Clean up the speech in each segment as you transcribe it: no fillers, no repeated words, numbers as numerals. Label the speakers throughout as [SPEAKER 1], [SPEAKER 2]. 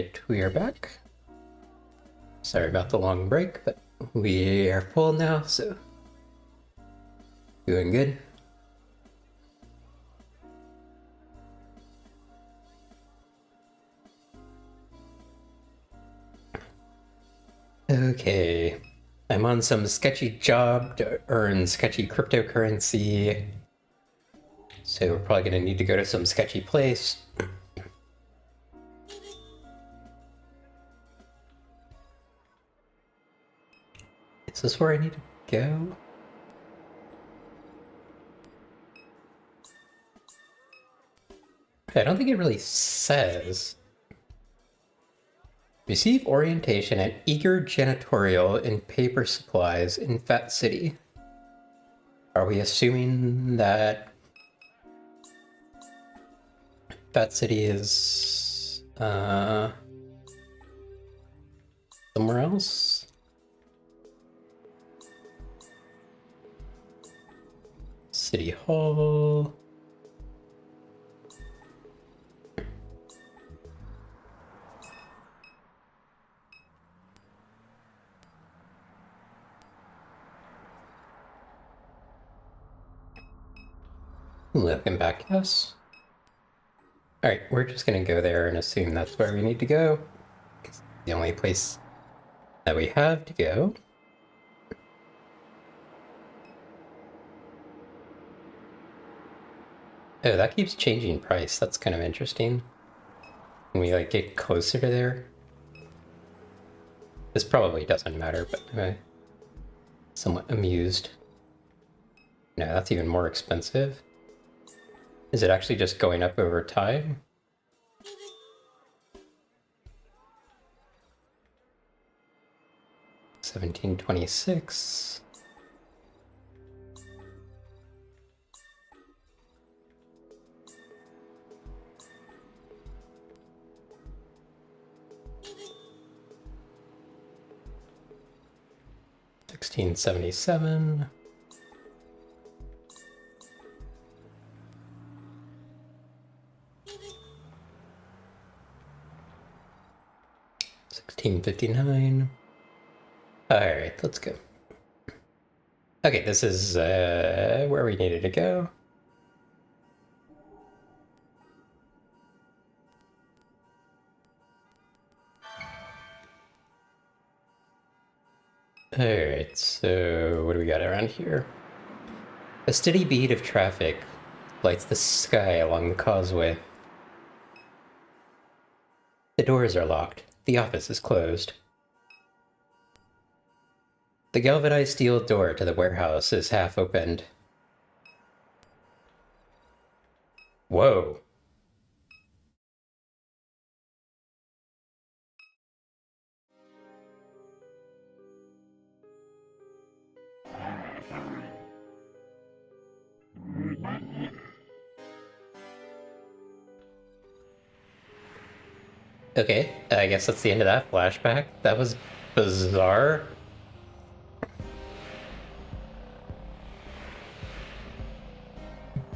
[SPEAKER 1] Alright, we are back. Sorry about the long break, but we are full now, so doing good. Okay, I'm on some sketchy job to earn sketchy cryptocurrency, so we're probably going to need to go to some sketchy place. Is this where I need to go? I don't think it really says. Receive orientation at Eager Janitorial in Paper Supplies in Fat City. Are we assuming that Fat City is somewhere else? City Hall. Looking back, yes. Alright, we're just gonna go there and assume that's where we need to go. It's the only place that we have to go. Oh, that keeps changing price. That's kind of interesting. Can we, like, get closer to there? This probably doesn't matter, but I'm somewhat amused. No, that's even more expensive. Is it actually just going up over time? $17.26. $16.77. $16.59. Alright, let's go. Okay, this is where we needed to go. Alright, so what do we got around here? A steady beat of traffic lights the sky along the causeway. The doors are locked. The office is closed. The galvanized steel door to the warehouse is half opened. Whoa. Okay, I guess that's the end of that flashback. That was bizarre.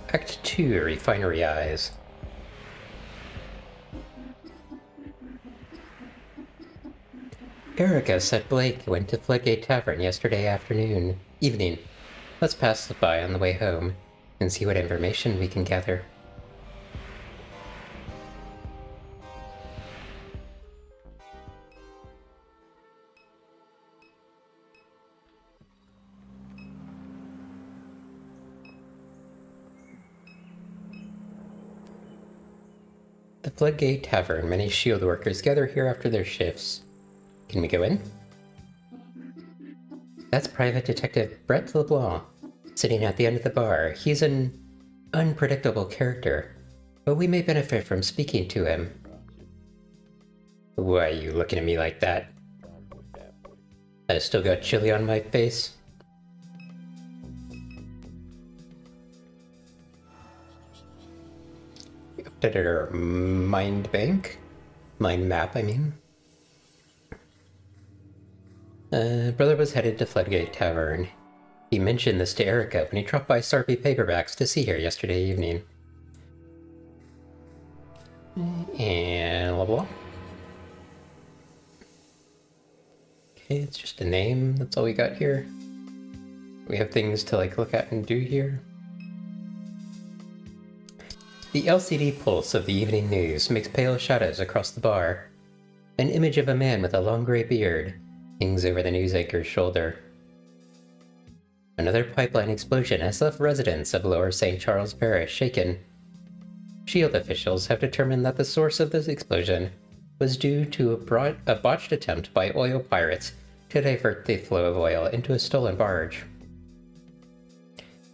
[SPEAKER 1] Act 2, Refinery Eyes. Erica said Blake went to Floodgate Tavern yesterday evening. Let's pass by on the way home and see what information we can gather. The Floodgate Tavern. Many shield workers gather here after their shifts. Can we go in? That's Private Detective Brett LeBlanc, sitting at the end of the bar. He's an unpredictable character, but we may benefit from speaking to him. Why are you looking at me like that? I still got chili on my face. We updated our mind map, I mean. Brother was headed to Floodgate Tavern. He mentioned this to Erica when he dropped by Sarpy Paperbacks to see her yesterday evening. And blah blah. It's just a name, that's all we got here. We have things to like look at and do here. The LCD pulse of the evening news makes pale shadows across the bar. An image of a man with a long gray beard hangs over the news anchor's shoulder. Another pipeline explosion has left residents of Lower St. Charles Parish shaken. SHIELD officials have determined that the source of this explosion was due to a botched attempt by oil pirates to divert the flow of oil into a stolen barge.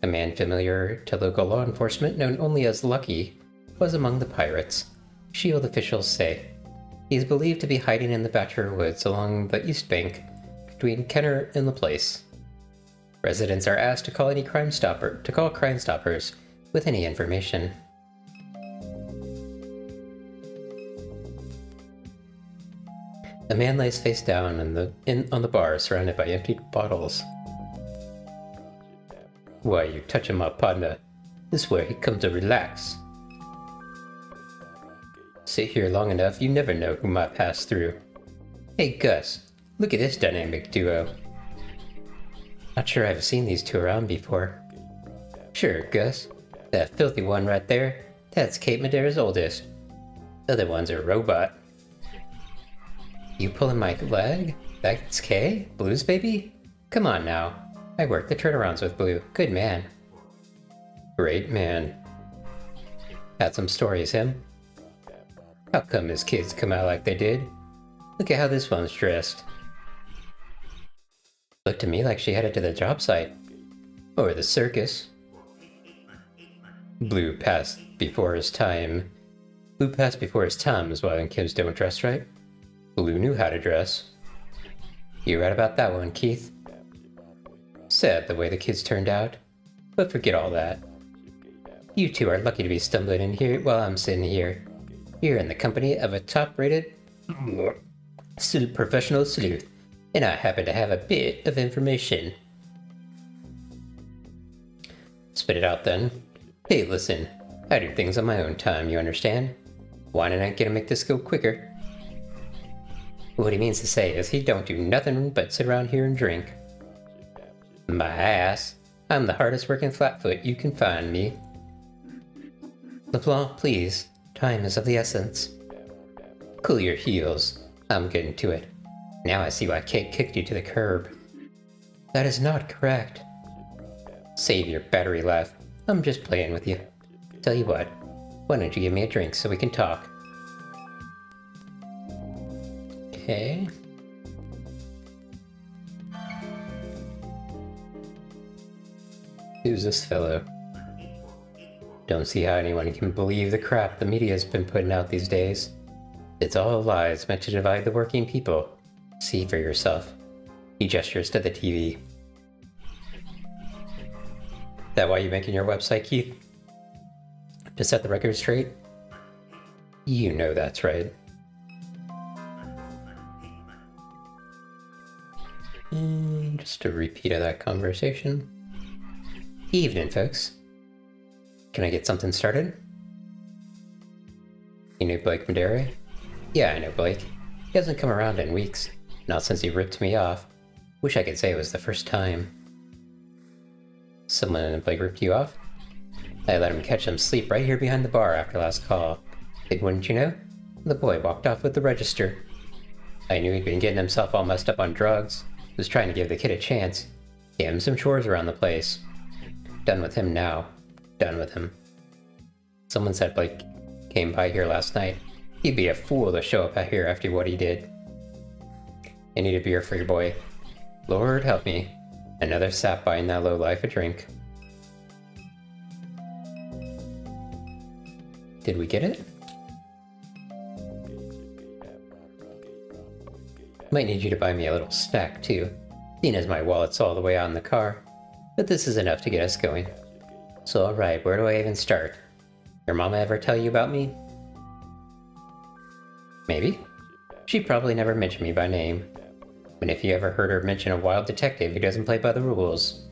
[SPEAKER 1] A man familiar to local law enforcement, known only as Lucky, was among the pirates, SHIELD officials say. He is believed to be hiding in the Bachelor Woods along the east bank between Kenner and LaPlace. Residents are asked to call Crime Stoppers with any information. A man lays face down on the bar, surrounded by empty bottles. Why you touching my partner? This is where he comes to relax. Sit here long enough, you never know who might pass through. Hey Gus, look at this dynamic duo. Not sure I've seen these two around before. Sure, Gus. That filthy one right there, that's Kate Madera's oldest. Other one's a robot. You pulling my leg? That's Kay? Blue's baby? Come on now. I work the turnarounds with Blue. Good man. Great man. Had some stories, him? How come his kids come out like they did? Look at how this one's dressed. Looked to me like she headed to the job site. Or the circus. Blue passed before his time. Blue passed before his time is why kids don't dress right. Blue knew how to dress. You're right about that one, Keith. Sad the way the kids turned out, but forget all that. You two are lucky to be stumbling in here while I'm sitting here. You're in the company of a top-rated professional sleuth, and I happen to have a bit of information. Spit it out then. Hey, listen, I do things on my own time, you understand? Why not gonna make this go quicker? What he means to say is he don't do nothing but sit around here and drink. My ass. I'm the hardest working flatfoot you can find me. LeBlanc, please. Time is of the essence. Cool your heels. I'm getting to it. Now I see why Kate kicked you to the curb. That is not correct. Save your battery life. I'm just playing with you. Tell you what, why don't you give me a drink so we can talk? Okay. Who's this fellow? Don't see how anyone can believe the crap the media's been putting out these days. It's all lies meant to divide the working people. See for yourself. He gestures to the TV. That why you making your website, Keith? To set the record straight? You know that's right. And just a repeat of that conversation. Evening, folks. Can I get something started? You know Blake Madera? Yeah, I know Blake. He hasn't come around in weeks. Not since he ripped me off. Wish I could say it was the first time. Someone in Blake ripped you off? I let him catch some sleep right here behind the bar after last call. And wouldn't you know? The boy walked off with the register. I knew he'd been getting himself all messed up on drugs. Was trying to give the kid a chance. Gave him some chores around the place. Done with him now. Done with him. Someone said Blake came by here last night. He'd be a fool to show up out here after what he did. I need a beer for your boy. Lord help me. Another sap buying that lowlife a drink. Did we get it? Might need you to buy me a little snack too, seeing as my wallet's all the way out in the car. But this is enough to get us going. So alright, where do I even start? Your mama ever tell you about me? Maybe. She probably never mentioned me by name. But if you ever heard her mention a wild detective who doesn't play by the rules,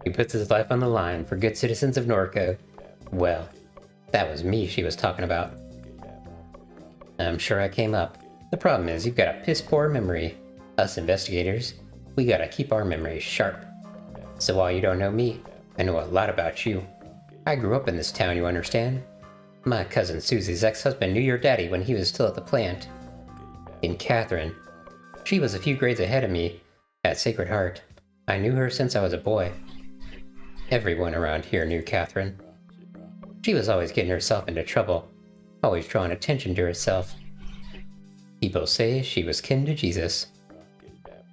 [SPEAKER 1] who puts his life on the line for good citizens of Norco, well, that was me she was talking about. I'm sure I came up The problem is you've got a piss poor memory. Us investigators, we gotta keep our memories sharp. So while you don't know me, I know a lot about you. I grew up in this town, you understand? My cousin Susie's ex-husband knew your daddy when he was still at the plant. And Catherine, she was a few grades ahead of me at Sacred Heart. I knew her since I was a boy. Everyone around here knew Catherine. She was always getting herself into trouble, always drawing attention to herself. People say she was kin to Jesus.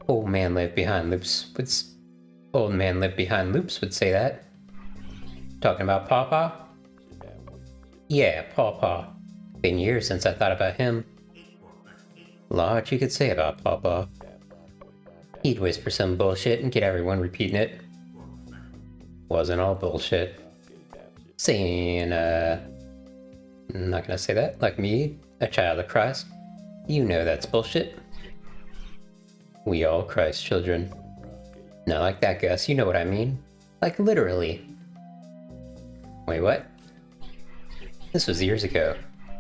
[SPEAKER 1] Old man lived behind loops would say that. Talking about Pawpaw? Yeah, Pawpaw. Been years since I thought about him. Lot you could say about Pawpaw. He'd whisper some bullshit and get everyone repeating it. Wasn't all bullshit. Saying, I'm not gonna say that. Like me, a child of Christ. You know that's bullshit. We all Christ children. Not like that, Gus, you know what I mean. Like literally. Wait, what? This was years ago,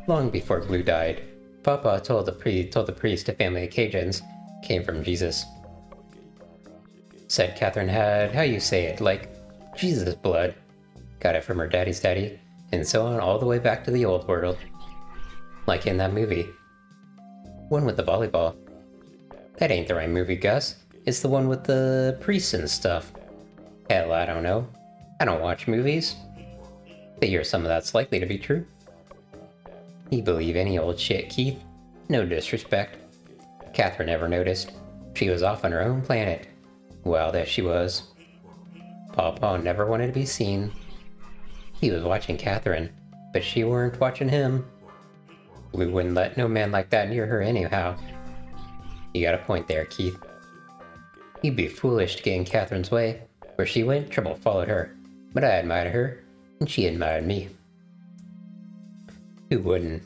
[SPEAKER 1] long before Blue died. Papa told the priest a family of Cajuns came from Jesus. Said Catherine had, how you say it, like Jesus' blood. Got it from her daddy's daddy, and so on all the way back to the old world. Like in that movie. One with the volleyball. That ain't the right movie, Gus. It's the one with the priests and stuff. Hell, I don't know. I don't watch movies. Figure some of that's likely to be true. You believe any old shit, Keith. No disrespect. Catherine never noticed. She was off on her own planet. Wild as she was. Pawpaw never wanted to be seen. He was watching Catherine, but she weren't watching him. Blue wouldn't let no man like that near her anyhow. You got a point there, Keith. You'd be foolish to get in Catherine's way. Where she went, trouble followed her. But I admired her, and she admired me. Who wouldn't?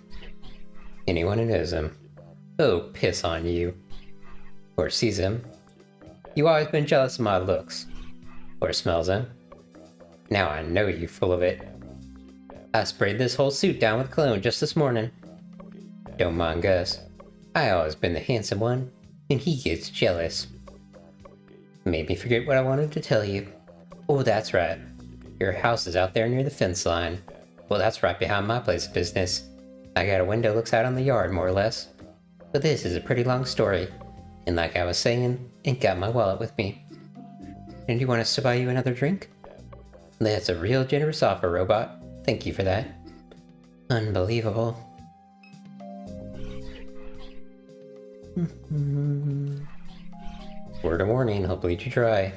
[SPEAKER 1] Anyone who knows him. Oh, piss on you. Or sees him. You always been jealous of my looks. Or smells him. Now I know you full of it. I sprayed this whole suit down with cologne just this morning. Don't mind Gus. I always been the handsome one, and he gets jealous. Made me forget what I wanted to tell you. Oh, that's right. Your house is out there near the fence line. Well, that's right behind my place of business. I got a window looks out on the yard, more or less. But this is a pretty long story. And like I was saying, ain't got my wallet with me. And do you want us to buy you another drink? That's a real generous offer, Robot. Thank you for that. Unbelievable. Word of warning, I'll bleed you dry.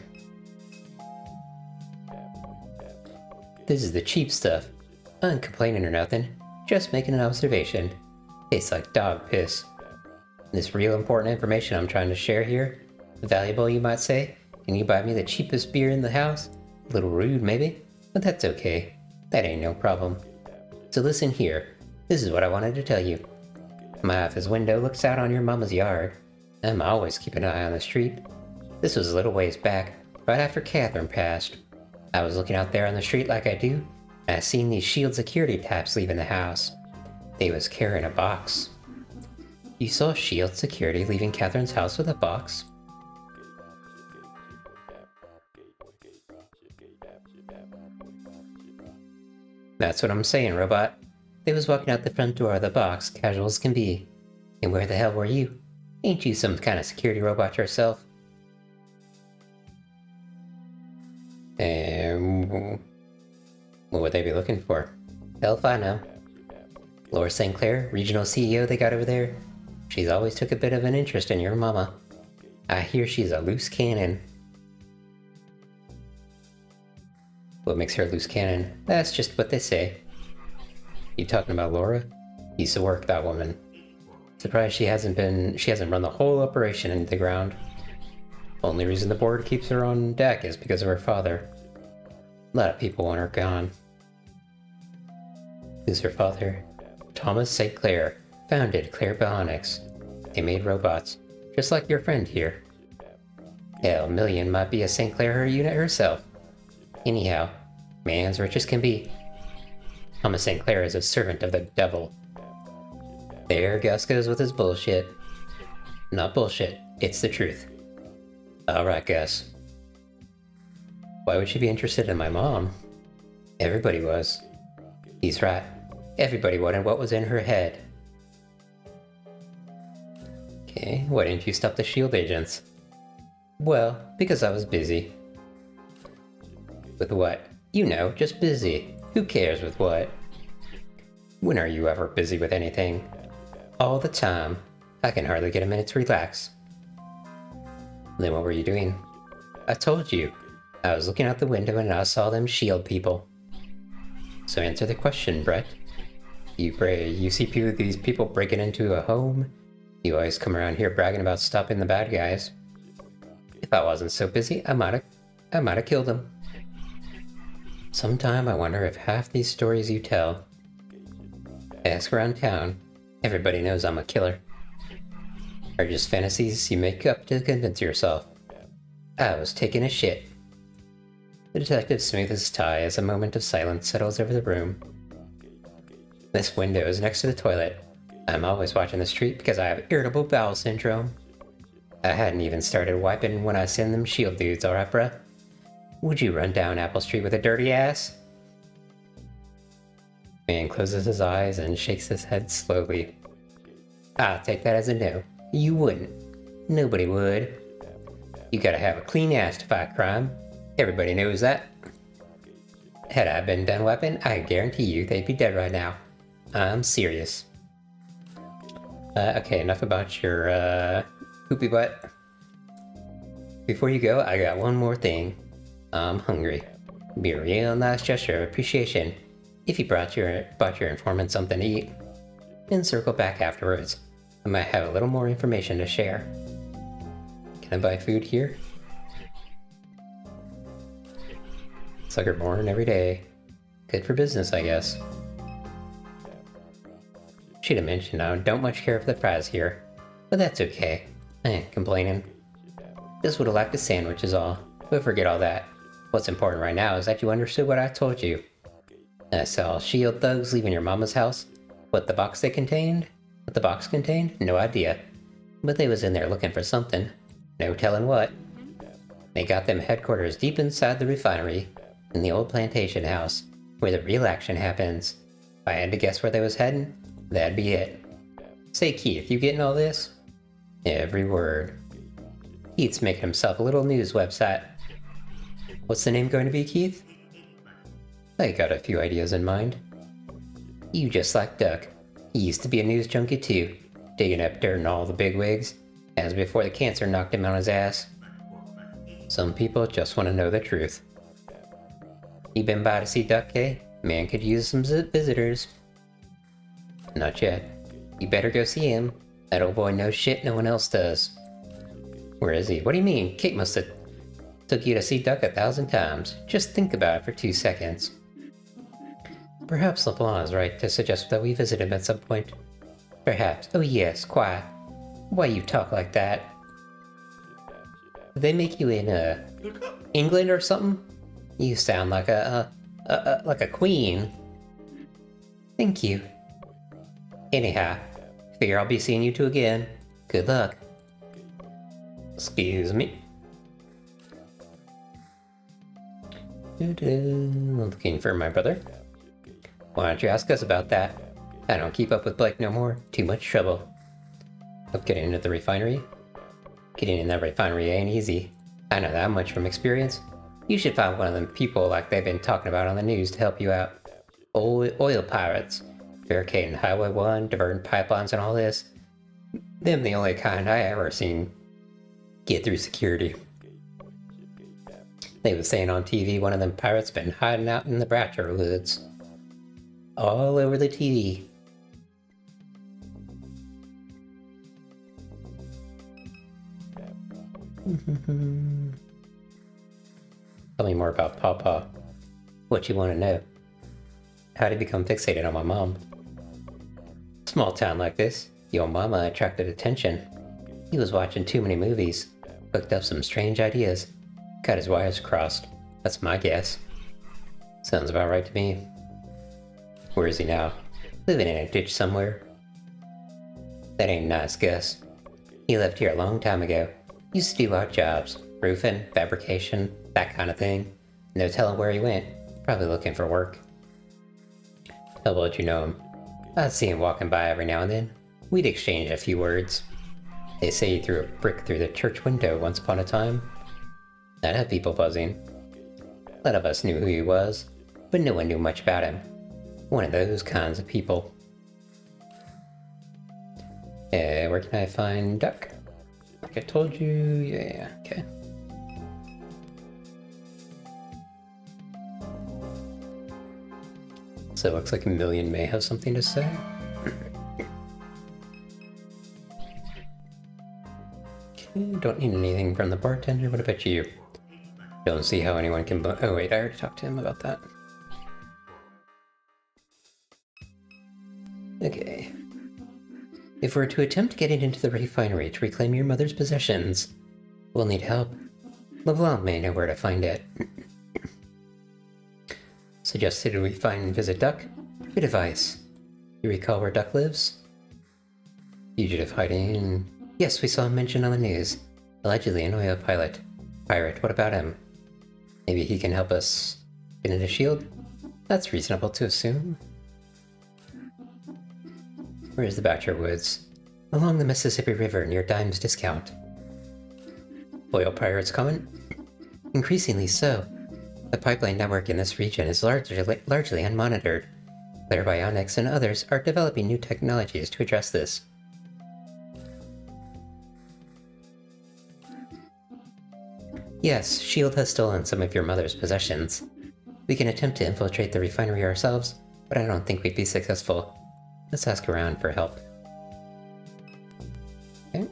[SPEAKER 1] This is the cheap stuff. I'm complaining or nothing. Just making an observation. Tastes like dog piss. This real important information I'm trying to share here. Valuable, you might say. And you buy me the cheapest beer in the house? A little rude, maybe? But that's okay. That ain't no problem. So listen here. This is what I wanted to tell you. My office window looks out on your mama's yard. I'm always keeping an eye on the street. This was a little ways back, right after Catherine passed. I was looking out there on the street like I do, and I seen these shield security types leaving the house. They was carrying a box. You saw shield security leaving Catherine's house with a box? That's what I'm saying, Robot. They was walking out the front door of the box, casual as can be. And where the hell were you? Ain't you some kind of security robot yourself? What would they be looking for? Hell if I know. Laura St. Clair, regional CEO they got over there. She's always took a bit of an interest in your mama. I hear she's a loose cannon. What makes her a loose cannon? That's just what they say. You talking about Laura? Used to work, that woman. Surprised she hasn't run the whole operation into the ground. Only reason the board keeps her on deck is because of her father. A lot of people want her gone. Who's her father? Thomas St. Clair founded Claire Bionics. They made robots, just like your friend here. Hell, Million might be a St. Clair unit herself. Anyhow, man's rich as can be. Thomas St. Clair is a servant of the devil. There Gus goes with his bullshit. Not bullshit, it's the truth. Alright, Gus. Why would she be interested in my mom? Everybody was. He's right. Everybody wanted what was in her head. Okay, why didn't you stop the SHIELD agents? Well, because I was busy. With what? You know, just busy. Who cares with what? When are you ever busy with anything? All the time. I can hardly get a minute to relax. Then what were you doing? I told you. I was looking out the window and I saw them SHIELD people. So answer the question, Brett. You see these people breaking into a home? You always come around here bragging about stopping the bad guys. If I wasn't so busy, I might have killed them. Sometime I wonder if half these stories you tell. Ask around town. Everybody knows I'm a killer. Are just fantasies you make up to convince yourself. I was taking a shit. The detective smoothes his tie as a moment of silence settles over the room. This window is next to the toilet. I'm always watching the street because I have irritable bowel syndrome. I hadn't even started wiping when I send them SHIELD dudes, alright bruh? Would you run down Apple Street with a dirty ass? Man closes his eyes and shakes his head slowly. I'll take that as a no. You wouldn't. Nobody would. You gotta have a clean ass to fight crime. Everybody knows that. Had I been done wiping, I guarantee you they'd be dead right now. I'm serious. Okay, enough about your, poopy butt. Before you go, I got one more thing. I'm hungry. It'd be a real nice gesture of appreciation if you brought your informant something to eat. Then circle back afterwards. I might have a little more information to share. Can I buy food here? Sucker born every day. Good for business, I guess. Should have mentioned I don't much care for the fries here, but that's okay. I ain't complaining. Just would have liked a sandwich is all, but forget all that. What's important right now is that you understood what I told you. I saw SHIELD thugs leaving your mama's house. What the box contained? No idea. But they was in there looking for something. No telling what. They got them headquarters deep inside the refinery, in the old plantation house, where the real action happens. If I had to guess where they was heading, that'd be it. Say Keith, you getting all this? Every word. Keith's making himself a little news website. What's the name going to be, Keith? I got a few ideas in mind. You just like Duck. He used to be a news junkie too, digging up dirt in all the bigwigs, as before the cancer knocked him on his ass. Some people just want to know the truth. You been by to see Duck, K? Man could use some visitors. Not yet. You better go see him. That old boy knows shit no one else does. Where is he? What do you mean? Kate must have took you to see Duck 1,000 times. Just think about it for 2 seconds. Perhaps LeBlanc is right to suggest that we visit him at some point. Perhaps. Oh yes, quiet. Why you talk like that? Did they make you in, England or something? You sound like like a queen. Thank you. Anyhow, figure I'll be seeing you two again. Good luck. Excuse me. Looking for my brother. Why don't you ask us about that? I don't keep up with Blake no more. Too much trouble. Of getting into the refinery? Getting in that refinery ain't easy. I know that much from experience. You should find one of them people like they've been talking about on the news to help you out. Oil pirates. Barricading Highway 1, diverting pipelines and all this. Them the only kind I ever seen get through security. They was saying on TV one of them pirates been hiding out in the Bratcher Woods. All over the TV. Tell me more about Pawpaw. What you want to know? How did he become fixated on my mom? Small town like this, your mama attracted attention. He was watching too many movies, hooked up some strange ideas, got his wires crossed. That's my guess. Sounds about right to me. Where is he now? Living in a ditch somewhere. That ain't nice, Gus. He left here a long time ago. Used to do odd jobs, roofing, fabrication, that kind of thing. No telling where he went. Probably looking for work. How well did you know him? I'd see him walking by every now and then. We'd exchange a few words. They say he threw a brick through the church window once upon a time. That had people buzzing. None of us knew who he was, but no one knew much about him. One of those kinds of people. Where can I find Duck? Like I told you, yeah, okay. So it looks like Million may have something to say. Okay, don't need anything from the bartender. What about you? Don't see how anyone can oh wait, I already talked to him about that. Okay. If we're to attempt getting into the refinery to reclaim your mother's possessions, we'll need help. LeBlanc may know where to find it. Suggested we find and visit Duck? Good advice. You recall where Duck lives? Fugitive hiding. Yes, we saw him mentioned on the news. Allegedly an oil pilot. Pirate, what about him? Maybe he can help us get into S.H.I.E.L.D.? That's reasonable to assume. Where's the Bachelor Woods? Along the Mississippi River near Dime's Discount. Oil pirates coming? Increasingly so. The pipeline network in this region is largely unmonitored. Clairbionics and others are developing new technologies to address this. Yes, S.H.I.E.L.D. has stolen some of your mother's possessions. We can attempt to infiltrate the refinery ourselves, but I don't think we'd be successful. Let's ask around for help. Okay.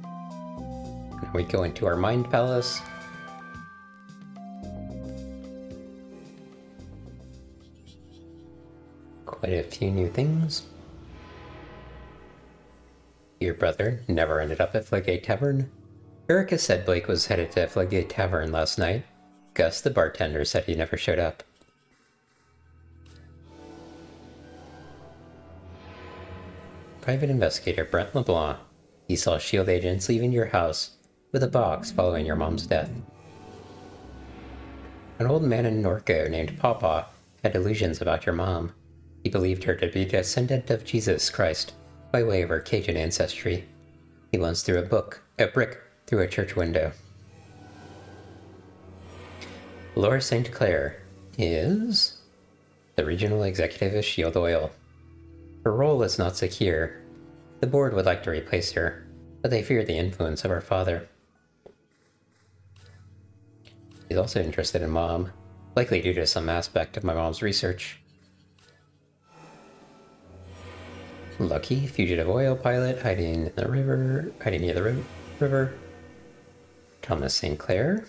[SPEAKER 1] Now we go into our Mind Palace. Quite a few new things. Your brother never ended up at Floodgate Tavern. Erica said Blake was headed to Floodgate Tavern last night. Gus, the bartender, said he never showed up. Private investigator Brent LeBlanc. He saw S.H.I.E.L.D. agents leaving your house with a box following your mom's death. An old man in Norco named Pawpaw had delusions about your mom. He believed her to be a descendant of Jesus Christ by way of her Cajun ancestry. He once threw a brick through a church window. Laura St. Clair is the regional executive of S.H.I.E.L.D. Oil. Her role is not secure. The board would like to replace her, but they fear the influence of her father. He's also interested in Mom, likely due to some aspect of my mom's research. Lucky, fugitive oil pilot, hiding near the river. Thomas St. Clair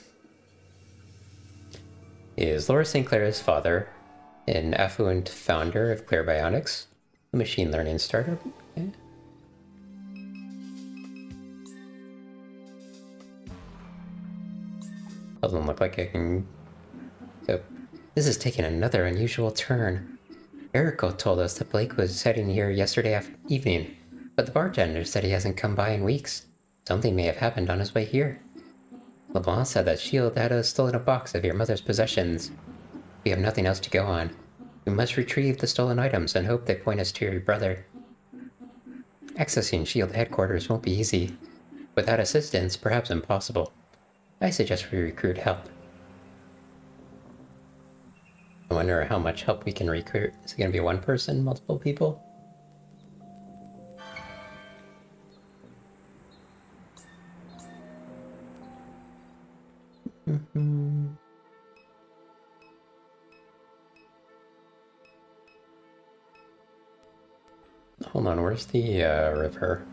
[SPEAKER 1] is Laura St. Clair's father, an affluent founder of Clairbionics, a machine learning startup. Okay. Doesn't look like I can... So, this is taking another unusual turn. Erico told us that Blake was heading here yesterday evening, but the bartender said he hasn't come by in weeks. Something may have happened on his way here. LeBlanc said that S.H.I.E.L.D. had stolen a box of your mother's possessions. We have nothing else to go on. We must retrieve the stolen items and hope they point us to your brother. Accessing S.H.I.E.L.D. headquarters won't be easy. Without assistance, perhaps impossible. I suggest we recruit help. I wonder how much help we can recruit. Is it going to be one person, multiple people? Hold on, where's the river?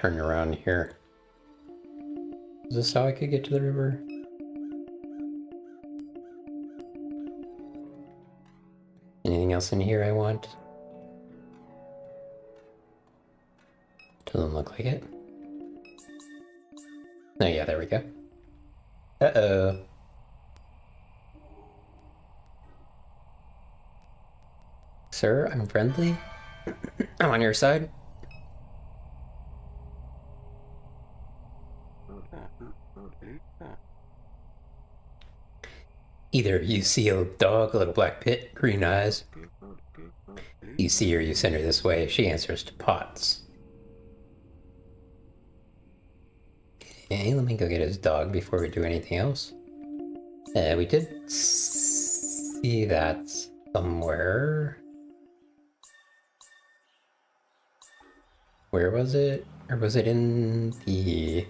[SPEAKER 1] turn around here. Is this how I could get to the river? Anything else in here I want? Doesn't look like it. Oh yeah, there we go. Uh-oh. Sir, I'm friendly. I'm on your side. Either you see a dog, a little black pit, green eyes. You see her, you send her this way. She answers to Potts. Okay, let me go get his dog before we do anything else. We did see that somewhere. Where was it? Or was it in the...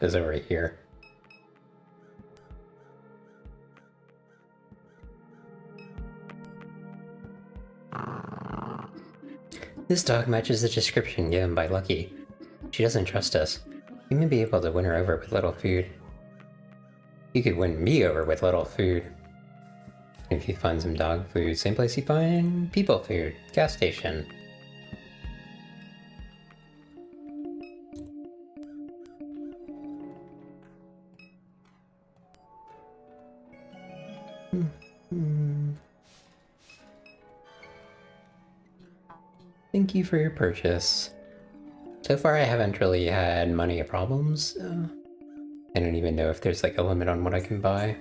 [SPEAKER 1] Is it right here? This dog matches the description given by Lucky. She doesn't trust us. You may be able to win her over with little food. You could win me over with little food. If you find some dog food, same place you find people food. Gas station. Thank you for your purchase. So far I haven't really had money problems. I don't even know if there's like a limit on what I can buy.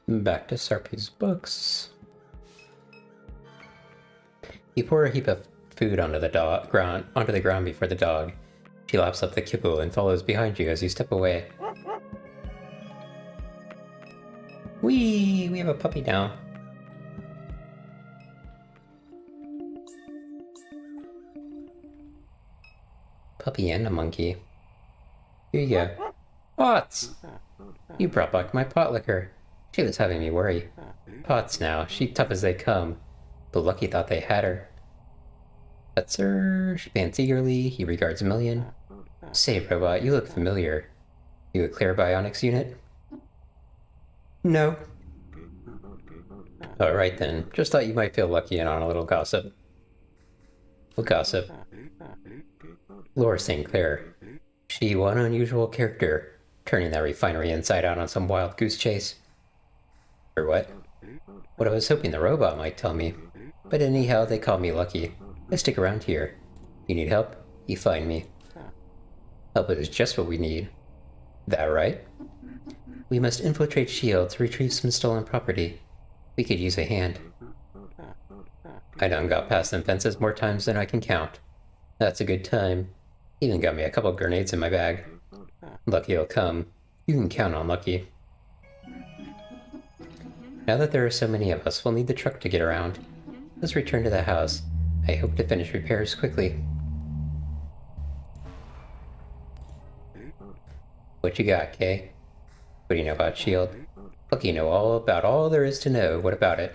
[SPEAKER 1] Back to Sarpi's books. You pour a heap of food onto the ground before the dog. She laps up the kibble and follows behind you as you step away. Whee! We have a puppy now. Puppy and a monkey. Here you go. Potts! You brought back my pot liquor. She was having me worry. Potts now, she tough as they come. But Lucky thought they had her. But sir, she pants eagerly, he regards a million. Say, robot, you look familiar. You a clear bionics unit? No. Alright then, just thought you might feel lucky in on a little gossip. What gossip? Laura St. Clair. She one unusual character, turning that refinery inside out on some wild goose chase. Or what? What I was hoping the robot might tell me. But anyhow, they call me Lucky. I stick around here. You need help? You find me. Help is just what we need. That right? We must infiltrate S.H.I.E.L.D. to retrieve some stolen property. We could use a hand. I done got past them fences more times than I can count. That's a good time. Even got me a couple grenades in my bag. Lucky'll come. You can count on Lucky. Now that there are so many of us, we'll need the truck to get around. Let's return to the house. I hope to finish repairs quickly. What you got, Kay? What do you know about S.H.I.E.L.D.? Lucky know all about all there is to know. What about it?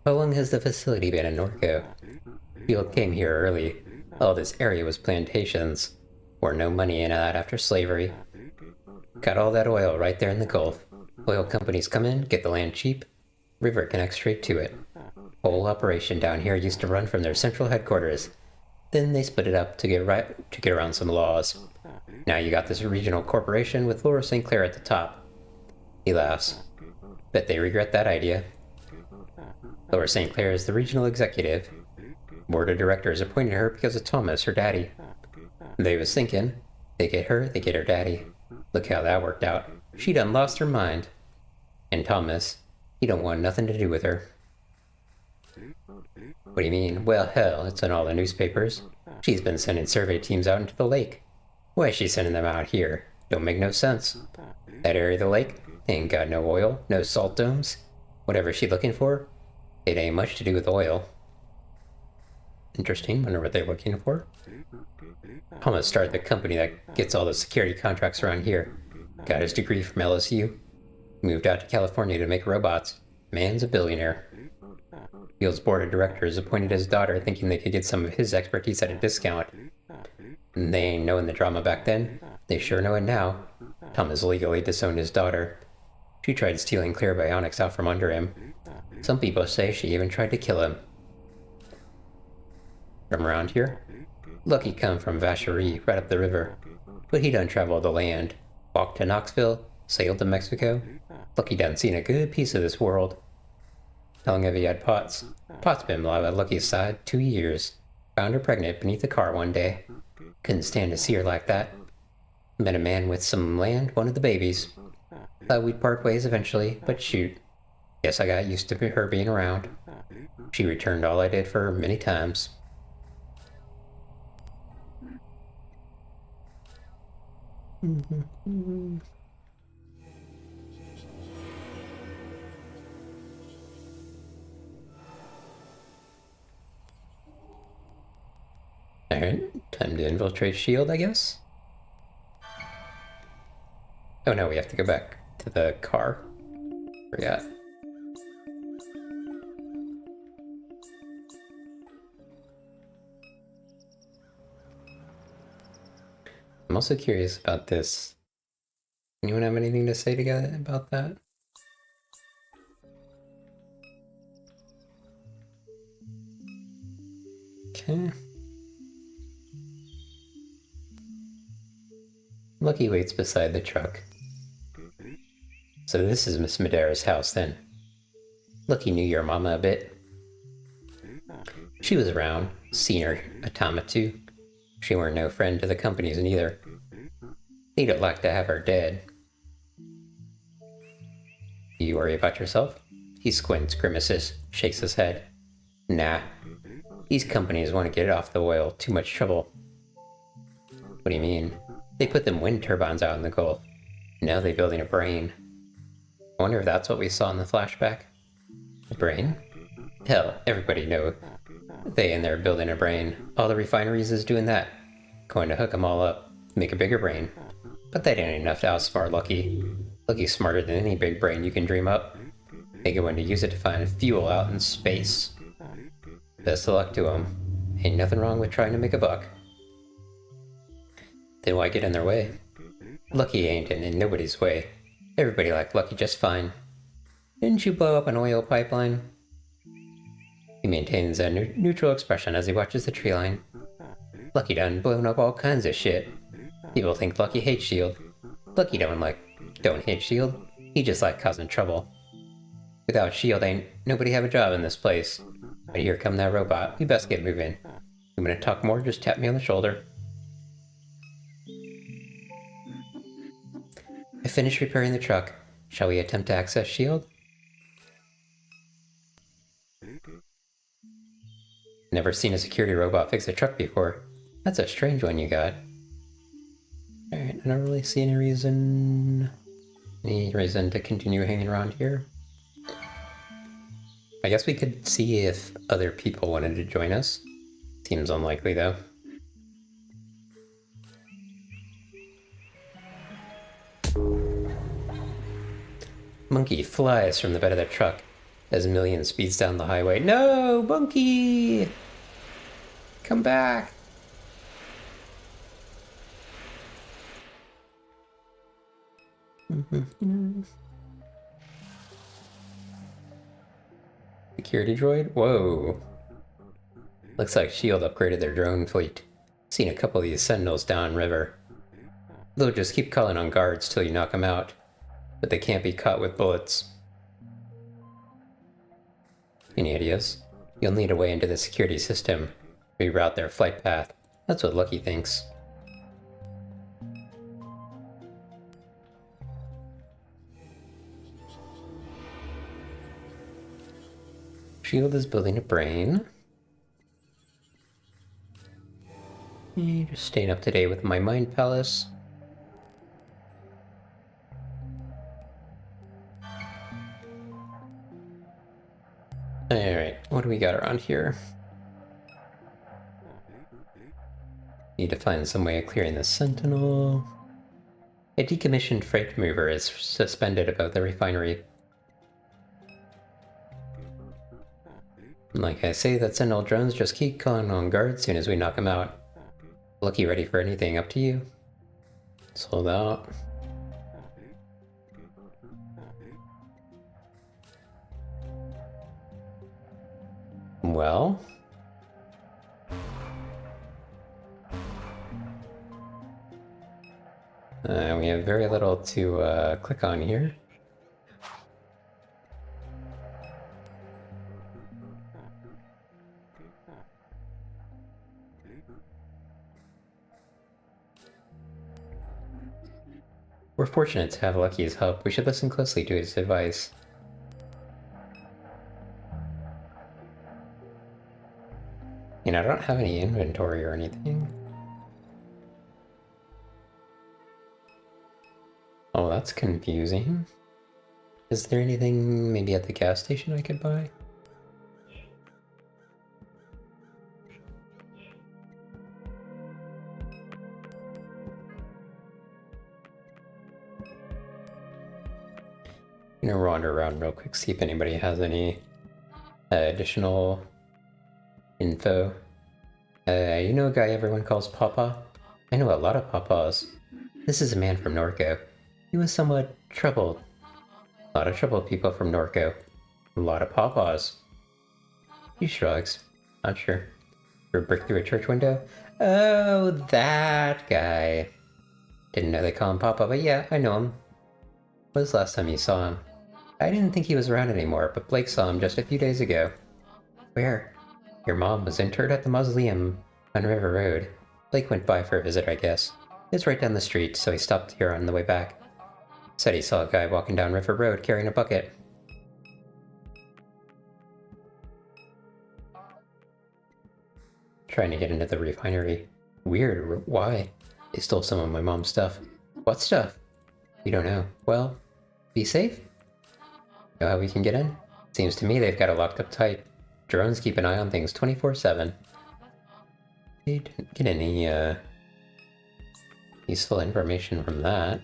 [SPEAKER 1] How long has the facility been in Norco? S.H.I.E.L.D. came here early. All this area was plantations. Were no money in that after slavery. Got all that oil right there in the Gulf. Oil companies come in, get the land cheap. River connects straight to it. Whole operation down here used to run from their central headquarters. Then they split it up to get around some laws. Now you got this regional corporation with Laura St. Clair at the top. He laughs. Bet they regret that idea. Laura St. Clair is the regional executive. Board of directors appointed her because of Thomas, her daddy. They was thinking, they get her daddy. Look how that worked out. She done lost her mind. And Thomas, he don't want nothing to do with her. What do you mean? Well, hell, it's in all the newspapers. She's been sending survey teams out into the lake. Why is she sending them out here? Don't make no sense. That area of the lake ain't got no oil, no salt domes. Whatever she looking for, it ain't much to do with oil. Interesting, wonder what they're looking for. Thomas started the company that gets all the security contracts around here. Got his degree from LSU. Moved out to California to make robots. Man's a billionaire. Field's board of directors appointed his daughter thinking they could get some of his expertise at a discount. And they ain't knowing the drama back then. They sure know it now. Thomas legally disowned his daughter. She tried stealing clear bionics out from under him. Some people say she even tried to kill him. From around here? Lucky come from Vacherie, right up the river. But he done traveled the land. Walked to Knoxville, sailed to Mexico. Lucky done seen a good piece of this world. Telling if he had Potts. Potts been alive at Lucky's side 2 years. Found her pregnant beneath a car one day. Couldn't stand to see her like that. Met a man with some land, wanted the babies. Thought we'd part ways eventually, but shoot. Guess I got used to her being around. She returned all I did for her many times. Alright, time to infiltrate S.H.I.E.L.D., I guess? Oh no, we have to go back to the car. Forgot. I'm also curious about this. Anyone have anything to say together about that? Okay. Lucky waits beside the truck. So this is Miss Madera's house then. Lucky knew your mama a bit. She was around, seen her a time or two. She weren't no friend to the companies neither. They don't like to have her dead. Do you worry about yourself? He squints, grimaces, shakes his head. Nah. These companies want to get it off the oil. Too much trouble. What do you mean? They put them wind turbines out in the Gulf. Now they're building a brain. I wonder if that's what we saw in the flashback. A brain? Hell, everybody know. They in there building a brain. All the refineries is doing that. Going to hook them all up. Make a bigger brain. But that ain't enough to outsmart Lucky. Lucky's smarter than any big brain you can dream up. They going to use it to find fuel out in space. Best of luck to them. Ain't nothing wrong with trying to make a buck. Then why get in their way? Lucky ain't in nobody's way. Everybody liked Lucky just fine. Didn't you blow up an oil pipeline? He maintains a neutral expression as he watches the tree line. Lucky done blown up all kinds of shit. People think Lucky hates S.H.I.E.L.D. Lucky don't hate S.H.I.E.L.D. He just like causing trouble. Without S.H.I.E.L.D. ain't nobody have a job in this place. But here come that robot. We best get moving. You wanna talk more? Just tap me on the shoulder. I finished repairing the truck. Shall we attempt to access S.H.I.E.L.D.? Never seen a security robot fix a truck before. That's a strange one you got. Alright, I don't really see any reason to continue hanging around here. I guess we could see if other people wanted to join us. Seems unlikely though. Monkey flies from the bed of the truck as Million speeds down the highway. No, Monkey! Come back! Security droid? Whoa. Looks like S.H.I.E.L.D. upgraded their drone fleet. Seen a couple of these sentinels downriver. They'll just keep calling on guards till you knock them out. But they can't be caught with bullets. Any ideas? You'll need a way into the security system. Reroute their flight path. That's what Lucky thinks. S.H.I.E.L.D. is building a brain. Just staying up to date with my Mind Palace. Alright, what do we got around here? Need to find some way of clearing the Sentinel. A decommissioned freight mover is suspended above the refinery. Like I say, that Sentinel drones just keep calling on guard as soon as we knock them out. Lucky ready for anything, up to you. Sold out. Well... we have very little to click on here. We're fortunate to have Lucky's help. We should listen closely to his advice. You know, I don't have any inventory or anything. Oh, that's confusing. Is there anything maybe at the gas station I could buy? I'm gonna wander around real quick, see if anybody has any additional info. You know a guy everyone calls Papa? I know a lot of Papas. This is a man from Norco. He was somewhat troubled. A lot of troubled people from Norco. A lot of Papas. He shrugs. Not sure. For a brick through a church window? Oh, that guy. Didn't know they call him Papa, but yeah, I know him. When was the last time you saw him? I didn't think he was around anymore, but Blake saw him just a few days ago. Where? Your mom was interred at the mausoleum on River Road. Blake went by for a visit, I guess. It's right down the street, so he stopped here on the way back. Said he saw a guy walking down River Road carrying a bucket. Trying to get into the refinery. Weird, why? They stole some of my mom's stuff. What stuff? We don't know. Well, be safe? Know how we can get in? Seems to me they've got it locked up tight. Drones keep an eye on things 24/7. We didn't get any, useful information from that.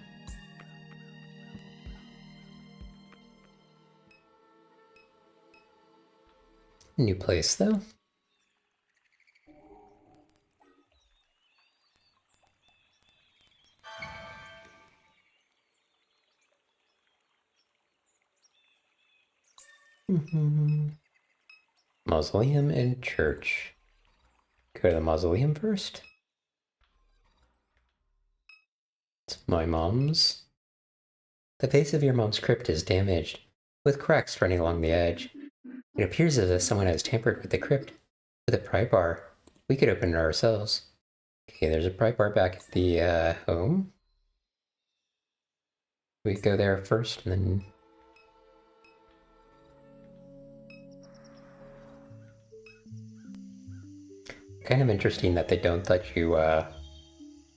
[SPEAKER 1] New place, though. Mausoleum and church. Go to the mausoleum first. It's my mom's. The face of your mom's crypt is damaged, with cracks running along the edge. It appears as if someone has tampered with the crypt with a pry bar. We could open it ourselves. Okay, there's a pry bar back at the home. We go there first and then... Kind of interesting that they don't let you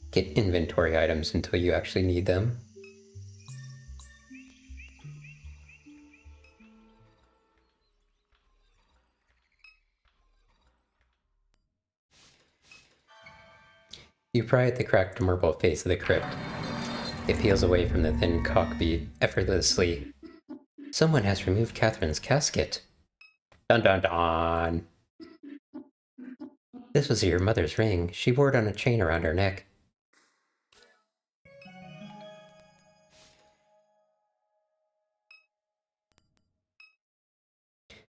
[SPEAKER 1] get inventory items until you actually need them. You pry at the cracked marble face of the crypt. It peels away from the thin cockbeat effortlessly. Someone has removed Catherine's casket. Dun dun dun! This was your mother's ring. She wore it on a chain around her neck.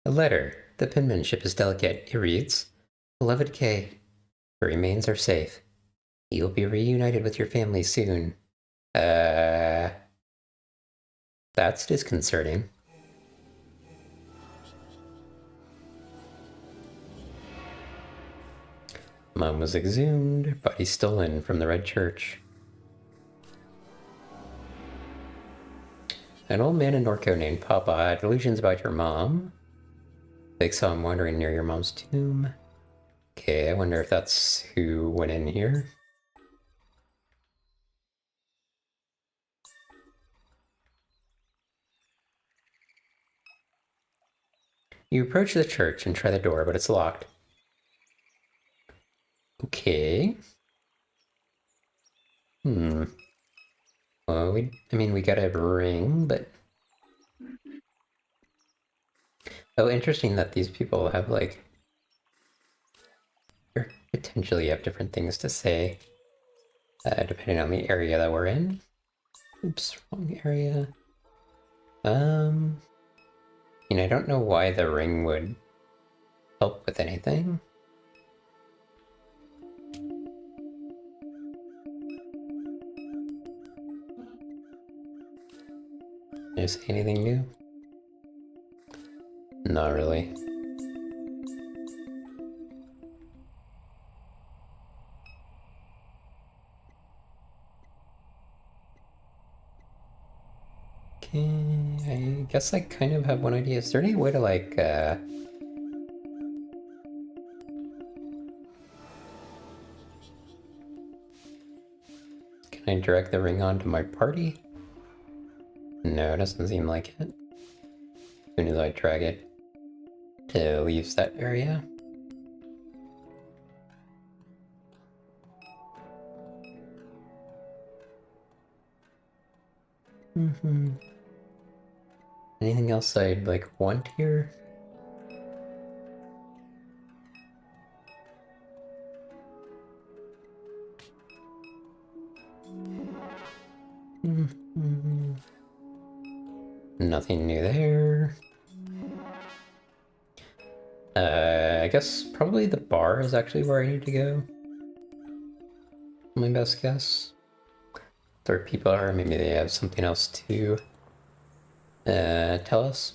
[SPEAKER 1] A letter. The penmanship is delicate. It reads, Beloved Kay, your remains are safe. You'll be reunited with your family soon. That's disconcerting. Mom was exhumed, body stolen from the Red Church. An old man in Norco named Papa had delusions about your mom. They saw him wandering near your mom's tomb. Okay, I wonder if that's who went in here. You approach the church and try the door, but it's locked. Okay. Hmm. Well, we got a ring, but... Oh, interesting that these people have, like... or potentially have different things to say, depending on the area that we're in. Oops, wrong area. I don't know why the ring would help with anything. Is anything new? Not really. Okay, I guess I kind of have one idea. Is there any way to, like, can I drag the ring onto my party? No, it doesn't seem like it. As soon as I drag it, it leaves that area. Anything else I'd, like, want here? Nothing new there. I guess probably the bar is actually where I need to go. My best guess. Where people are, maybe they have something else to tell us.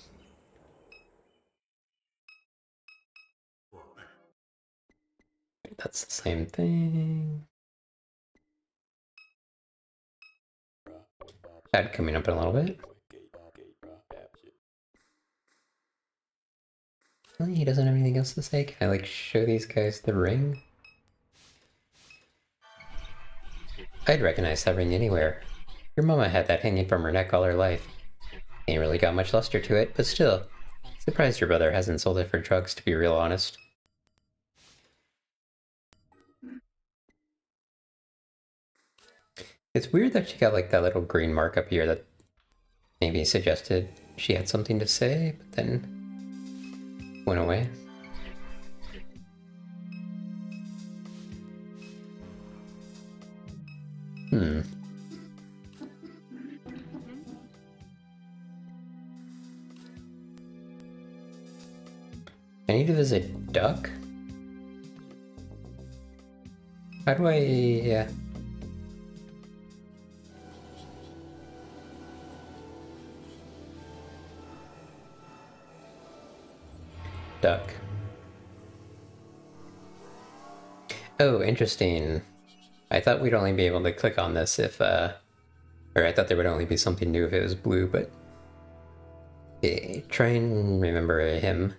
[SPEAKER 1] That's the same thing. Ad coming up in a little bit. Well, he doesn't have anything else to say. Can I, like, show these guys the ring? I'd recognize that ring anywhere. Your mama had that hanging from her neck all her life. Ain't really got much luster to it, but still. Surprised your brother hasn't sold it for drugs, to be real honest. It's weird that she got, like, that little green mark up here that maybe suggested she had something to say, but then went away. I need to visit Duck? How do I... Duck. Oh, interesting. I thought we'd only be able to click on this if, or I thought there would only be something new if it was blue, but... Okay, try and remember him.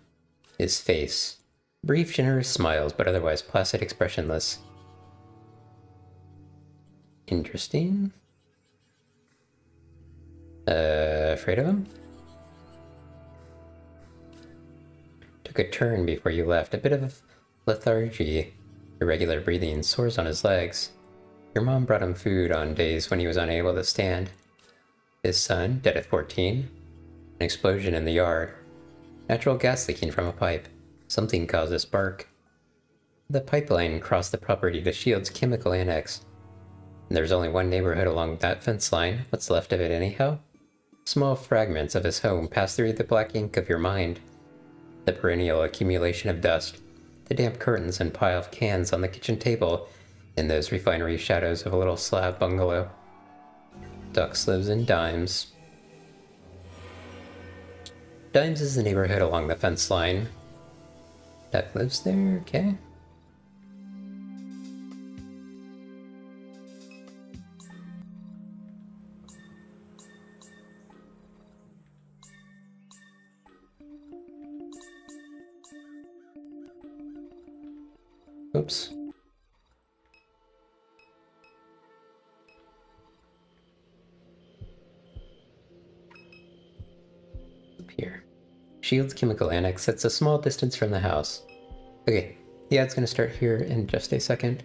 [SPEAKER 1] His face. Brief, generous smiles, but otherwise placid, expressionless. Interesting. Afraid of him? Took a turn before you left. A bit of lethargy. Irregular breathing, sores on his legs. Your mom brought him food on days when he was unable to stand. His son, dead at 14. An explosion in the yard. Natural gas leaking from a pipe. Something caused a spark. The pipeline crossed the property to Shield's chemical annex. There's only one neighborhood along that fence line, what's left of it anyhow. Small fragments of his home pass through the black ink of your mind. The perennial accumulation of dust, the damp curtains and pile of cans on the kitchen table, and those refinery shadows of a little slab bungalow. Ducks lives in Dimes. Dimes is the neighborhood along the fence line. Duck lives there, okay. Oops. Up here. Shield's chemical annex sits a small distance from the house. Okay, the ad's gonna start here in just a second.